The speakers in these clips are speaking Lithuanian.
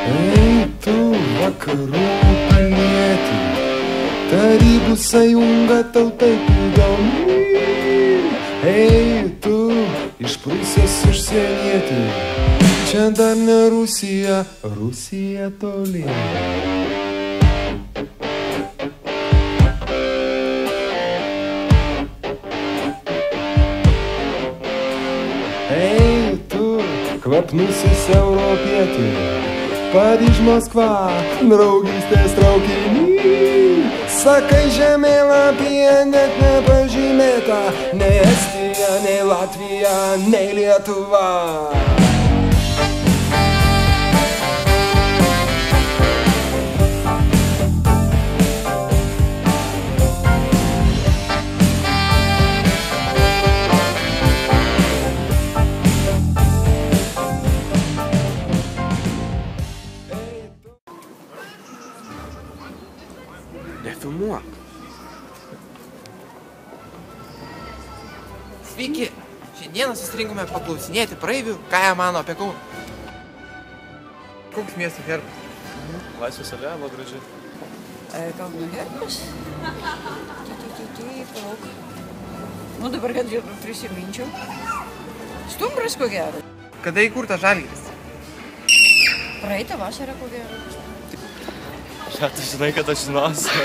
Ei, tu vakarų palieti, Tarybų sąjunga tau taip įdomi. Ei, tu iš Prūsijos užsienieti, čia dar ne Rusija, Rusija toli. Ei, tu kvapnusis europieti, Paryž Maskva, draugystės traukinį. Sakai žemėlapyje net nepažymėta, nei Estija, nei Latvija, nei Lietuva. Nefilmuok. Sveiki! Šiandieną susirinkome paklausinėti praeivių, ką jie mano apie Kauną. Koks miesto herbas? Laisvės alėja, buvo graži. Kauno herbas? Palauk. Nu dabar, kad jau prisiminčiau. Stumbras ko gero. Kada įkurtas Žalgiris? Praeitą vasarą ko gero. Ja, tu žinai, kad aš žinosiu.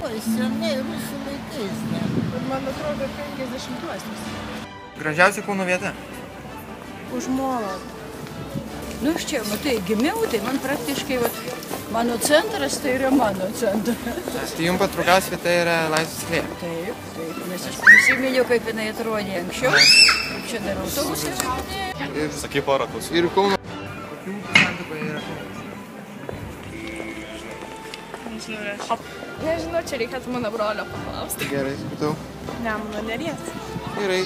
Oi, senai rusų laikais, ne? Man atrodo 50-uosius. Gražiausia Kauno vieta? Už Molo. Nu, aš čia, matai, gimiau, tai man praktiškai, mano centras, tai yra mano centras. Tai jums patraukiausia vieta yra Laisvės alėja? Taip, nes aš prisiminiau, kaip jinai atrodė anksčiau. Kaip čia dar autobusas. Sakai porą klausimų. Ir Kauno. Kokių santykoje yra Kaunas? Nežinau, čia reikėtų mano brolio paklausti. Gerai, supratau. Nemuno Neries. Gerai.